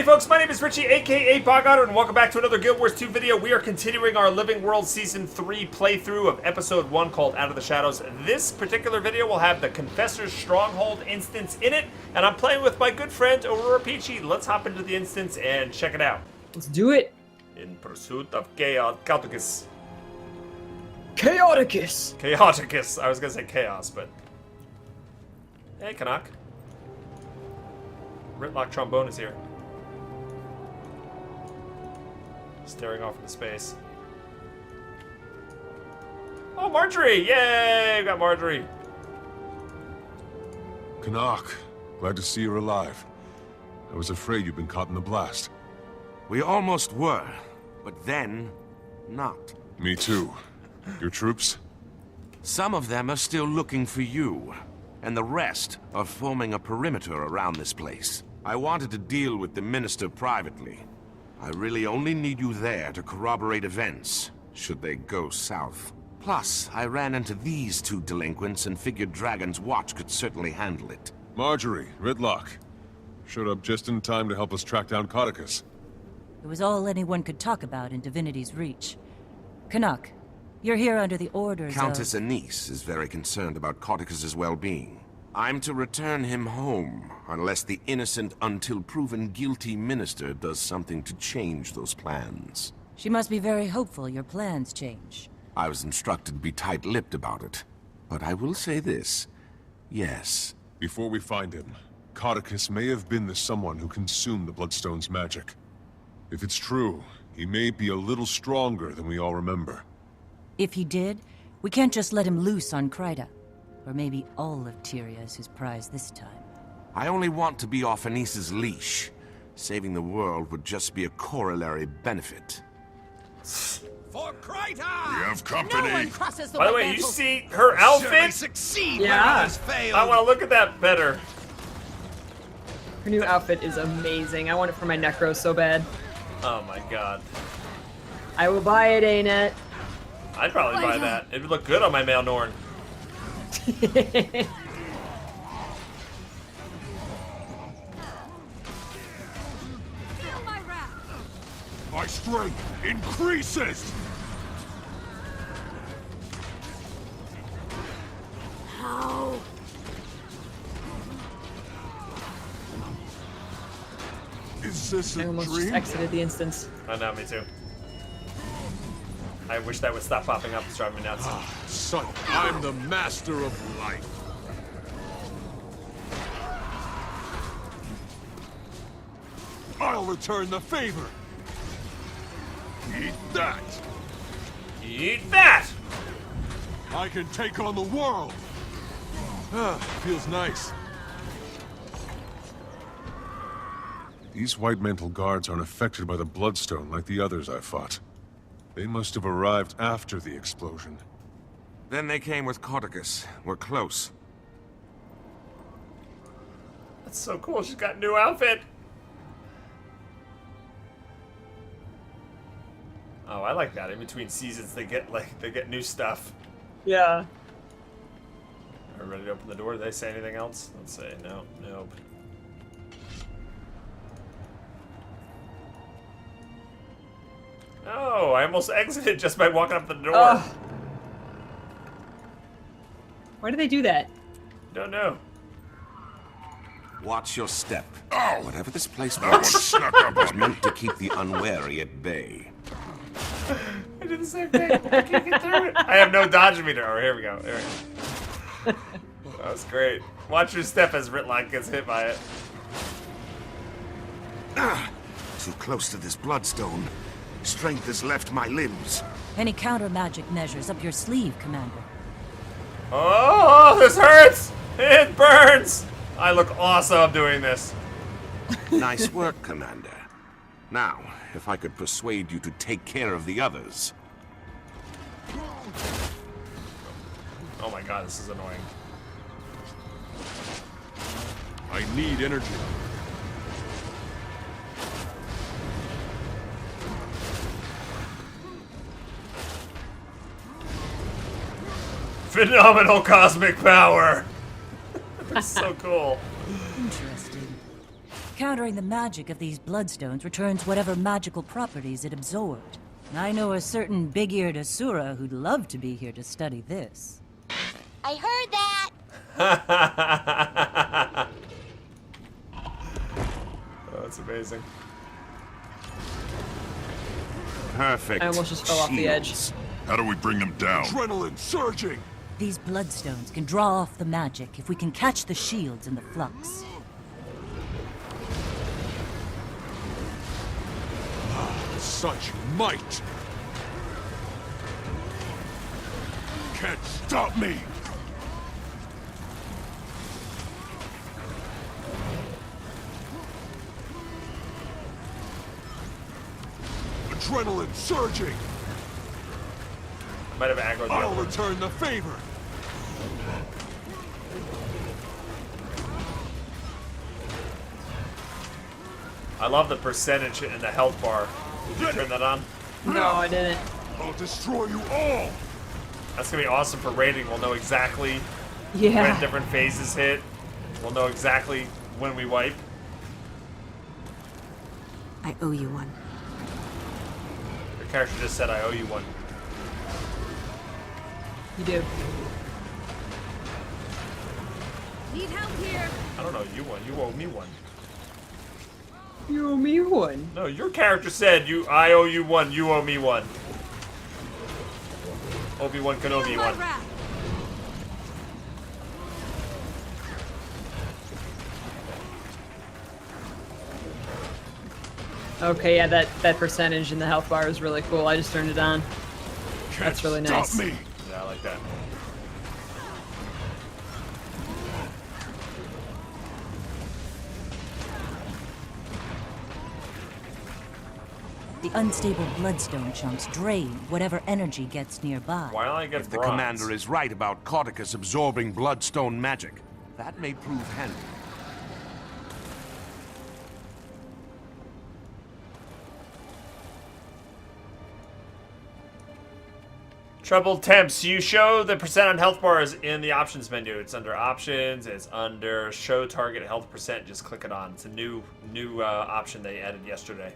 folks, my name is Richie, aka Otter, and welcome back to another Guild Wars 2 video. We are continuing our Living World Season 3 playthrough of Episode 1 called Out of the Shadows. This particular video will have the Confessor's Stronghold instance in it, and I'm playing with my good friend, Aurora Peachy. Let's hop into the instance and check it out. Let's do it. In pursuit of Chaoticus. Chaoticus! Chaoticus. I was gonna say chaos, but... Hey, Canuck. Ritlock Trombone is here. Staring off into space. Oh, Marjorie! Yay! We got Marjorie. Canuck, glad to see you're alive. I was afraid you'd been caught in the blast. We almost were, but then, not. Me too. Your troops? Some of them are still looking for you, and the rest are forming a perimeter around this place. I wanted to deal with the Minister privately. I really only need you there to corroborate events, should they go south. Plus, I ran into these two delinquents and figured Dragon's Watch could certainly handle it. Marjorie, Ritlock. Showed up just in time to help us track down Cauticus. It was all anyone could talk about in Divinity's Reach. Canuck, you're here under the orders Countess of... Anise is very concerned about Cauticus's well-being. I'm to return him home, unless the innocent until proven guilty minister does something to change those plans. She must be very hopeful your plans change. I was instructed to be tight-lipped about it. But I will say this. Yes. Before we find him, Cauticus may have been the someone who consumed the Bloodstone's magic. If it's true, he may be a little stronger than we all remember. If he did, we can't just let him loose on Kryta. Or maybe all of Tyria is his prize this time. I only want to be off Anise's leash. Saving the world would just be a corollary benefit. For Kryta! We have company! No one crosses the By the way, you see her outfit? Succeed Yeah. others fail. I want to look at that better. Her new outfit is amazing. I want it for my Necro so bad. Oh my god. I will buy it, ArenaNet. I'd probably buy that. It would look good on my male Norn. My strength increases! How? Is this I a almost just dream? exited the instance. I know, me too. I wish that would stop popping up. It's driving me nuts. Son, I'm the master of life. I'll return the favor. Eat that. Eat that! I can take on the world. Feels nice. These White Mantle Guards aren't affected by the Bloodstone like the others I fought. They must have arrived after the explosion. Then they came with Cauticus. We're close. That's so cool. She's got a new outfit. Oh, I like that. In between seasons, they get new stuff. Yeah. Are we ready to open the door? Did they say anything else? Let's say no. Nope. Oh, I almost exited just by walking up the door. Ugh. Why do they do that? Don't know. Watch your step. Oh! Whatever this place That one was, snuck up was on me. meant to keep the unwary at bay. I did the same thing. I can't get through it. I have no dodge meter. Oh, here we go. There we go. That was great. Watch your step as Ritlock gets hit by it. Too close to this bloodstone. Strength has left my limbs. Any counter magic measures up your sleeve, Commander? Oh, this hurts! It burns! I look awesome doing this. Nice work, Commander. Now, if I could persuade you to take care of the others. Oh my god, this is annoying. I need energy. Phenomenal cosmic power! That's so cool. Interesting. Countering the magic of these bloodstones returns whatever magical properties it absorbed. I know a certain big-eared Asura who'd love to be here to study this. I heard that. Oh, that's amazing. Perfect. I almost just fell off the edge. shields. How do we bring them down? Adrenaline surging! These bloodstones can draw off the magic if we can catch the shields in the flux. Such might! Can't stop me! Adrenaline surging! Might have aggroed the I'll other one. return the favor! I love the percentage in the health bar. Did you turn that on? No, I didn't. I'll destroy you all! That's gonna be awesome for rating. We'll know exactly when Yeah. different phases hit. We'll know exactly when we wipe. I owe you one. Your character just said, I owe you one. You do. Need help here. I don't know you one. You owe me one. You owe me one. No, your character said, I owe you one. You owe me one. Obi-Wan Kenobi Feel my one. wrath. Okay, yeah, that percentage in the health bar is really cool. I just turned it on. That's really Stop nice. me! Yeah, I like that. The unstable bloodstone chunks drain whatever energy gets nearby. Why don't I get If the bronze? commander is right about Cauticus absorbing bloodstone magic, that may prove handy. Troubled temps. You show the percent on health bars in the options menu. It's under options. It's under show target health percent. Just click it on. It's a new option they added yesterday.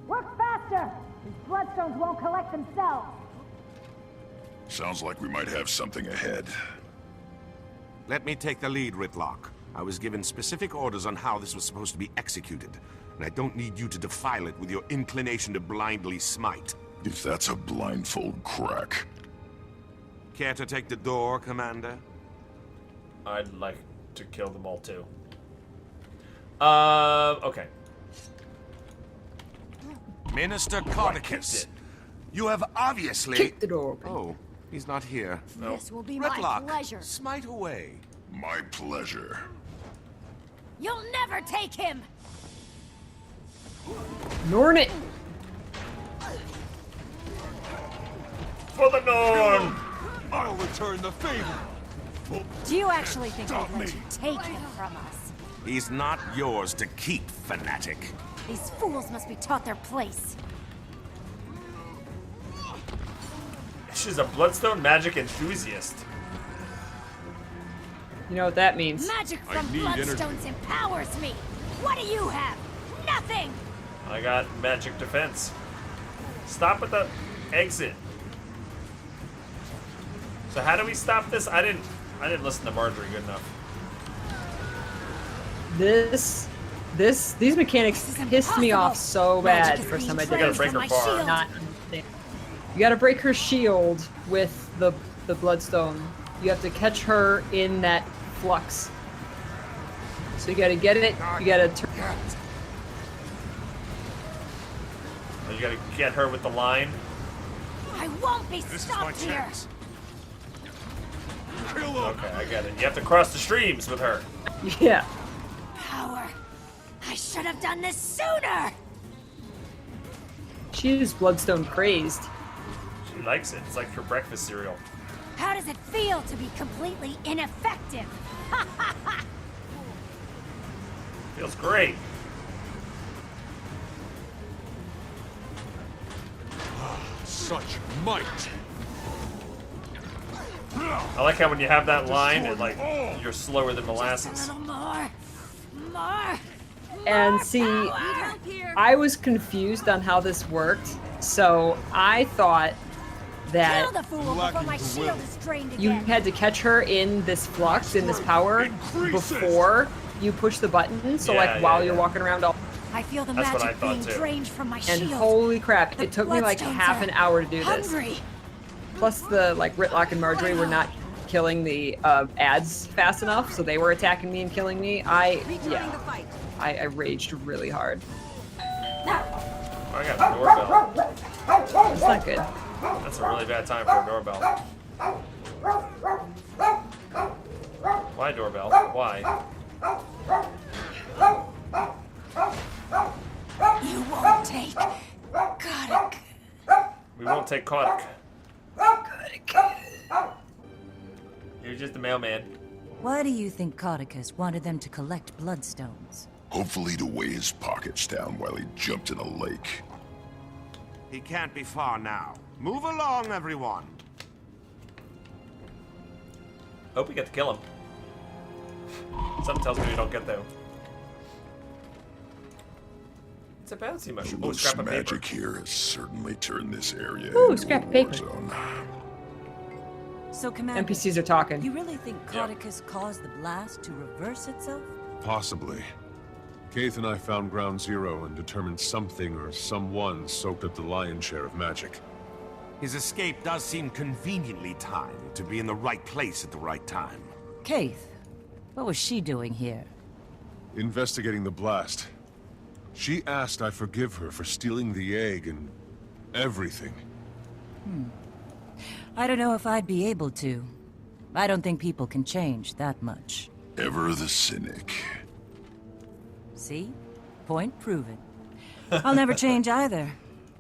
Work faster! These bloodstones won't collect themselves. Sounds like we might have something ahead. Let me take the lead, Ritlock. I was given specific orders on how this was supposed to be executed, and I don't need you to defile it with your inclination to blindly smite. If that's a blindfold crack. Care to take the door, Commander? I'd like to kill them all too. Okay. Minister kicked Cauticus, it. you have obviously... Kick the door open. Oh, he's not here. No. This will be my Ritlock, pleasure. smite away. My pleasure. You'll never take him. Norn it! For the Norn! I'll return the favor! Do you actually think Stop I'd let me. you take him from us? He's not yours to keep, fanatic. These fools must be taught their place. She's a bloodstone magic enthusiast. You know what that means. Magic from need bloodstones empowers me. What do you have? Nothing. I got magic defense. Stop at the exit. So how do we stop this? I didn't listen to Marjorie good enough. These mechanics This is pissed me off impossible. so Magic bad is the first time I being did gotta it. break her my bar. shield. Not understand. You gotta break her shield with the bloodstone. You have to catch her in that flux. So you gotta get it. You gotta turn. You gotta get her with the line. I won't be This is my stopped here. chance! Kill him! Okay, I get it. You have to cross the streams with her. Yeah. Power. I should have done this sooner. She is bloodstone crazed. She likes it. It's like her breakfast cereal. How does it feel to be completely ineffective? Feels great. Such might! I like how when you have that line, it like you're slower than molasses. Just a little more. And see, I was confused on how this worked, so I thought that Kill the fool before my shield is drained you again. had to catch her in this flux, in this power, before you push the button. So like while you're walking around all. I feel the That's what I magic thought, being too. drained from my And shield. holy crap, The it took me like bloodstones half are an hour to do this. hungry. Plus the like Ritlock and Marjorie were not killing the ads fast enough, so they were attacking me and killing me. I raged really hard. Oh, I got a doorbell. It's not good. That's a really bad time for a doorbell. Why doorbell? Why? You won't take Kodak. We won't take Kodak. You're just the mailman. Why do you think Codicus wanted them to collect bloodstones? Hopefully to weigh his pockets down while he jumped in a lake. He can't be far now. Move along, everyone. Hope we get to kill him. Something tells me we don't get though. It's a bouncy mushroom. Oh, Loose scrap of paper. magic here has certainly turned this area Ooh, into scrap a paper. war zone. So, Commander, NPCs are talking. you really think Codicus caused the blast to reverse itself? Possibly. Keith and I found Ground Zero and determined something or someone soaked up the lion's share of magic. His escape does seem conveniently timed to be in the right place at the right time. Keith, what was she doing here? Investigating the blast. She asked I forgive her for stealing the egg and everything. I don't know if I'd be able to. I don't think people can change that much. Ever the cynic. See? Point proven. I'll never change either.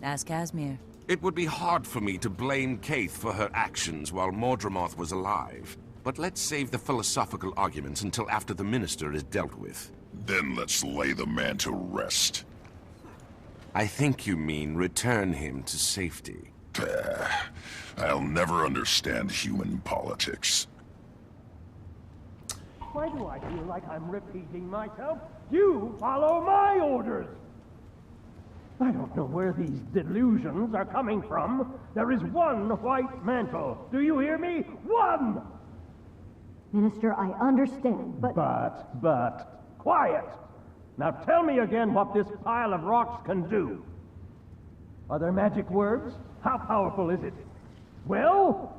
Ask Casimir. It would be hard for me to blame Keith for her actions while Mordremoth was alive. But let's save the philosophical arguments until after the minister is dealt with. Then let's lay the man to rest. I think you mean return him to safety. I'll never understand human politics. Why do I feel like I'm repeating myself? You follow my orders! I don't know where these delusions are coming from. There is one white mantle. Do you hear me? One! Minister, I understand, but... But, quiet! Now tell me again what this pile of rocks can do. Are there magic words? How powerful is it? Well?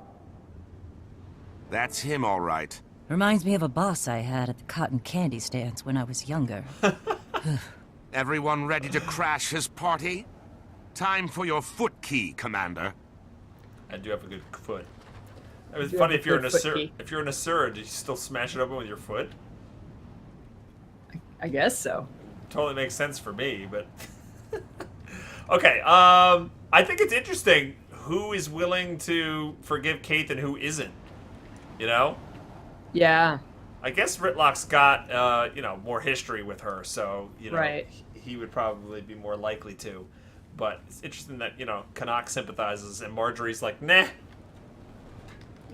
That's him, all right. Reminds me of a boss I had at the cotton candy stands when I was younger. Everyone ready to crash his party? Time for your foot key, Commander. I do have a good foot. It was You funny have a if you're good an foot Asur. key. If you're an Asur, do you still smash it open with your foot? I guess so. Totally makes sense for me, but okay. I think it's interesting who is willing to forgive Keith and who isn't. You know, Yeah. I guess Ritlock's got more history with her, so Right. he would probably be more likely to. But it's interesting that Canuck sympathizes and Marjorie's like, nah.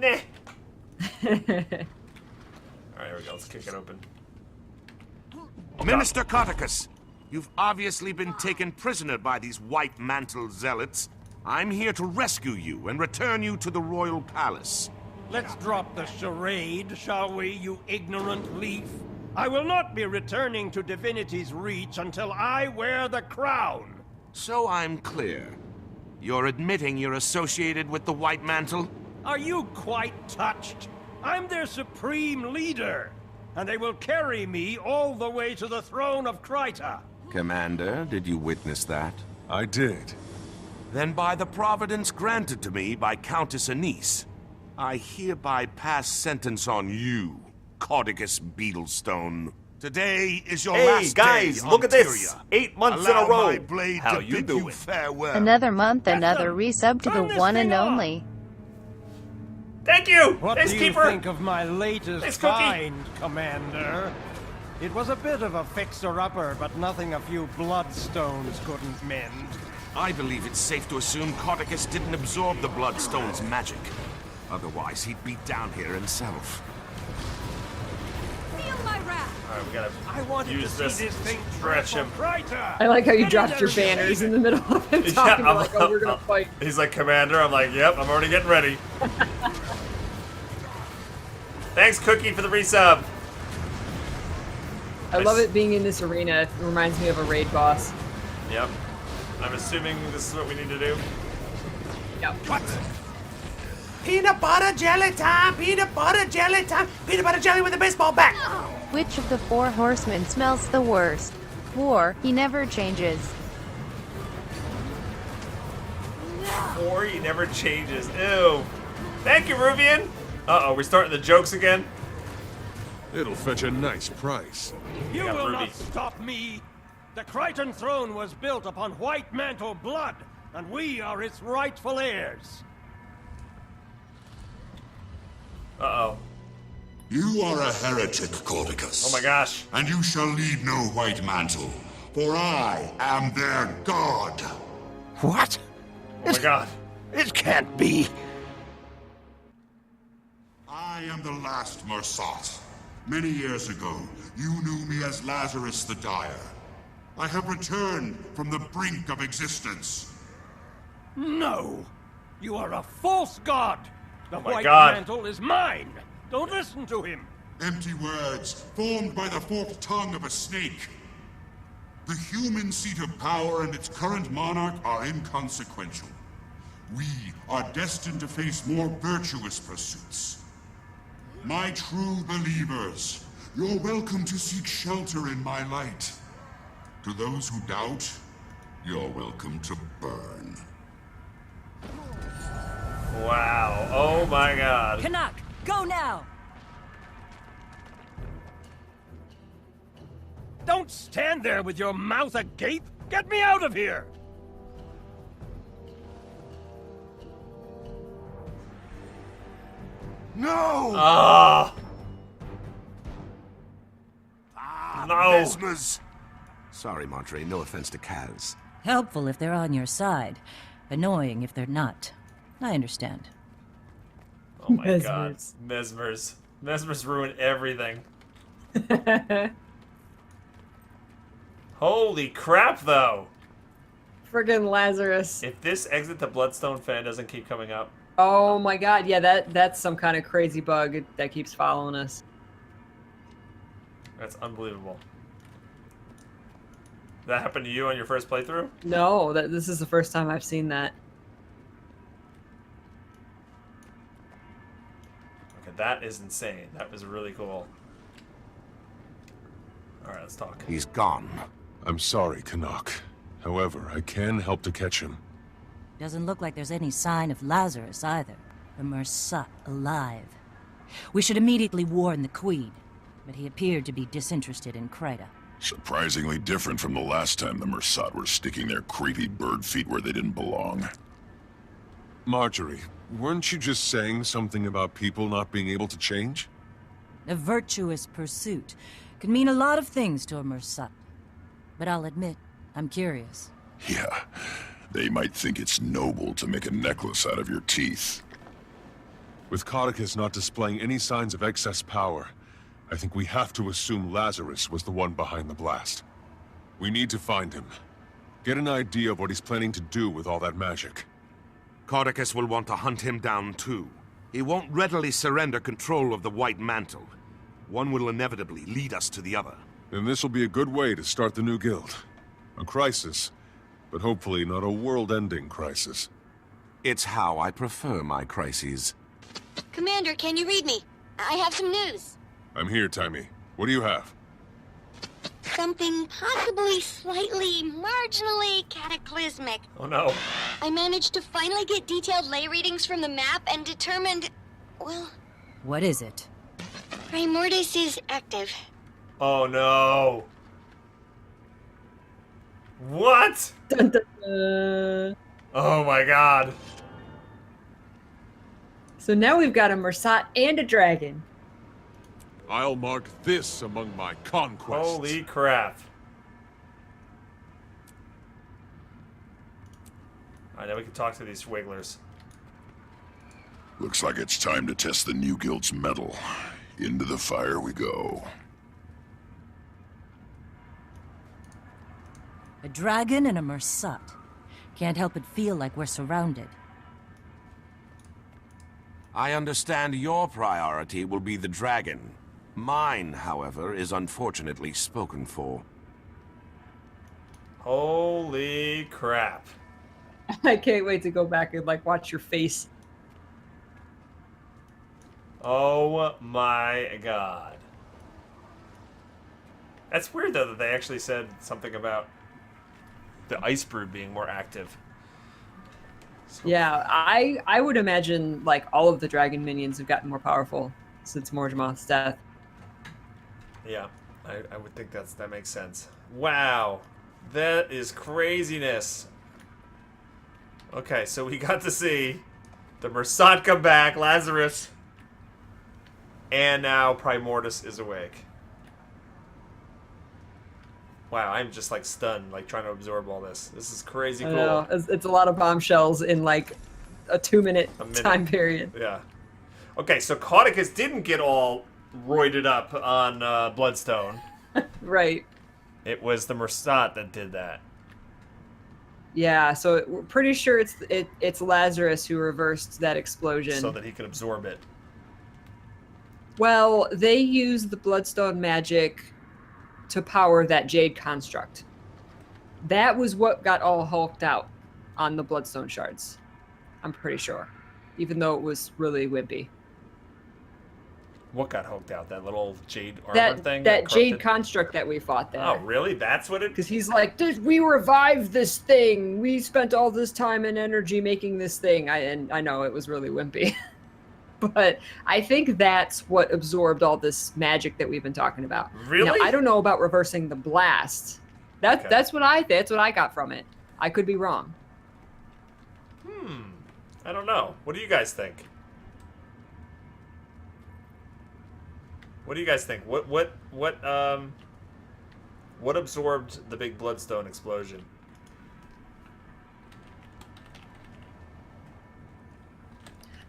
All right, here we go. Let's kick it open. Minister Codicus, you've obviously been taken prisoner by these white mantle zealots. I'm here to rescue you and return you to the royal palace. Let's drop the charade, shall we, you ignorant leaf? I will not be returning to Divinity's reach until I wear the crown. So I'm clear. You're admitting you're associated with the white mantle? Are you quite touched? I'm their supreme leader, and they will carry me all the way to the throne of Kryta. Commander, did you witness that? I did. Then by the providence granted to me by Countess Anise, I hereby pass sentence on you, Codicus Beetlestone. Today is your Hey, last guys, day look on at this. Tyria. 8 months Allow in a row. my blade How to you bid doing? you farewell. Another month, That's another them. resub to the Turn this one and thing on. only. Thank you. What Thanks, do you Keeper. think of my latest Thanks, Cookie. find, Commander? It was a bit of a fixer-upper, but nothing a few bloodstones couldn't mend. I believe it's safe to assume Codicus didn't absorb the Bloodstone's magic. Otherwise, he'd be down here himself. Feel my wrath. Alright, we gotta I wanted use to see this thing stretch him. I like how you dropped your banners in the middle of him talking. You're like, oh, we're gonna fight. He's like, Commander. I'm like, yep, I'm already getting ready. Thanks, Cookie, for the resub. I love it being in this arena. It reminds me of a raid boss. Yep. I'm assuming this is what we need to do. Yep. What? Peanut butter jelly time! Peanut butter jelly time! Peanut butter jelly with a baseball bat! Which of the 4 horsemen smells the worst? War, he never changes. Or he never changes. Ew. Thank you, Ruvian. Uh-oh, we're starting the jokes again. It'll fetch a nice price. You got will Ruby. not stop me! The Crichton throne was built upon White Mantle blood, and we are its rightful heirs. Uh-oh. You are a heretic, Cordicus. Oh my gosh. And you shall lead no White Mantle, for I am their god. What? Oh my god. It can't be. I am the last Mersat. Many years ago, you knew me as Lazarus the Dire. I have returned from the brink of existence. No! You are a false god! The my White God. Mantle is mine! Don't listen to him! Empty words, formed by the forked tongue of a snake. The human seat of power and its current monarch are inconsequential. We are destined to face more virtuous pursuits. My true believers, you're welcome to seek shelter in my light. To those who doubt, you're welcome to burn. Wow. Oh my god. Canuck, go now! Don't stand there with your mouth agape! Get me out of here! No! Ah. No. Mesmers. Sorry, Monterey. No offense to Kaz. Helpful if they're on your side. Annoying if they're not. I understand. Oh my god. Mesmers. Mesmers. Mesmers ruined everything. Holy crap, though. Friggin' Lazarus. If this Exit the Bloodstone fan doesn't keep coming up. Oh my god, yeah, that's some kind of crazy bug that keeps following us. That's unbelievable. That happened to you on your first playthrough? No, this is the first time I've seen that. Okay, that is insane. That was really cool. Alright, let's talk. He's gone. I'm sorry, Canuck. However, I can help to catch him. Doesn't look like there's any sign of Lazarus either. The Mersat alive. We should immediately warn the Queen, but he appeared to be disinterested in Krita. Surprisingly different from the last time the Mersat were sticking their creepy bird feet where they didn't belong. Marjorie, weren't you just saying something about people not being able to change? A virtuous pursuit could mean a lot of things to a Mersat. But I'll admit, I'm curious. Yeah, they might think it's noble to make a necklace out of your teeth. With Codicus not displaying any signs of excess power, I think we have to assume Lazarus was the one behind the blast. We need to find him. Get an idea of what he's planning to do with all that magic. Cordicus will want to hunt him down too. He won't readily surrender control of the White Mantle. One will inevitably lead us to the other. Then this will be a good way to start the new guild. A crisis, but hopefully not a world-ending crisis. It's how I prefer my crises. Commander, can you read me? I have some news. I'm here, Timmy. What do you have? Something possibly slightly, marginally cataclysmic. Oh no. I managed to finally get detailed lay readings from the map and determined, well, What is it? Primordis is active. Oh no. What? Dun, dun, dun. Oh my god. So now we've got a Mersat and a dragon. I'll mark this among my conquests. Holy crap. Alright, now we can talk to these wigglers. Looks like it's time to test the new guild's mettle. Into the fire we go. A dragon and a Mersat. Can't help but feel like we're surrounded. I understand your priority will be the dragon. Mine, however, is unfortunately spoken for. Holy crap. I can't wait to go back and like watch your face. Oh my god. That's weird though that they actually said something about the ice brood being more active. So Yeah, I would imagine like all of the dragon minions have gotten more powerful since Morgemoth's death. yeah, I would think that makes sense. Wow. That is craziness. Okay, so we got to see the Mersat come back, Lazarus, and now Primordius is awake. Wow, I'm just like stunned, like trying to absorb all this. This is crazy cool. I know, it's a lot of bombshells in like a 2-minute time period. Yeah. Okay, so Caudicus didn't get all roided up on Bloodstone. Right. It was the Mersat that did that. Yeah, so we're pretty sure it's Lazarus who reversed that explosion. So that he could absorb it. Well, they used the Bloodstone magic to power that Jade construct. That was what got all hulked out on the Bloodstone shards. I'm pretty sure. Even though it was really wimpy. What got hulked out? That little Jade armor thing? That Jade construct that we fought there. Oh, really? That's what it... Because he's like, we revived this thing. We spent all this time and energy making this thing. I know it was really wimpy. But I think that's what absorbed all this magic that we've been talking about. Really? Now, I don't know about reversing the blast. That's what I got from it. I could be wrong. I don't know. What do you guys think? What do you guys think? What absorbed the big Bloodstone explosion?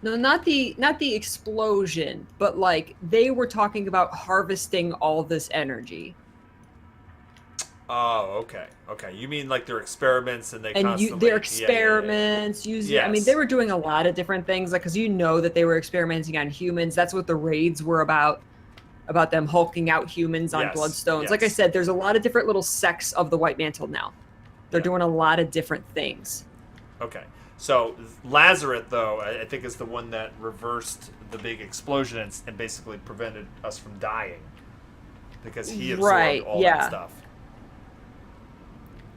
No, not the explosion, but like they were talking about harvesting all this energy. Oh, okay. Okay. You mean like their experiments and they constantly... their experiments using... Yes. I mean, they were doing a lot of different things, like, because you know that they were experimenting on humans. That's what the raids were about them hulking out humans on Bloodstones. Like I said, there's a lot of different little sects of the White Mantle now. They're doing a lot of different things. Okay. So Lazarus, though, I think is the one that reversed the big explosion and basically prevented us from dying. Because he absorbed all that stuff.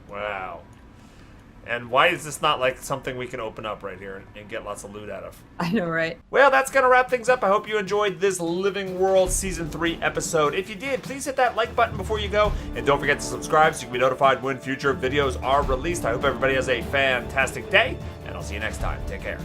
Wow. And why is this not like something we can open up right here and get lots of loot out of? I know, right? Well, that's going to wrap things up. I hope you enjoyed this Living World Season 3 episode. If you did, please hit that like button before you go. And don't forget to subscribe so you can be notified when future videos are released. I hope everybody has a fantastic day, and I'll see you next time. Take care.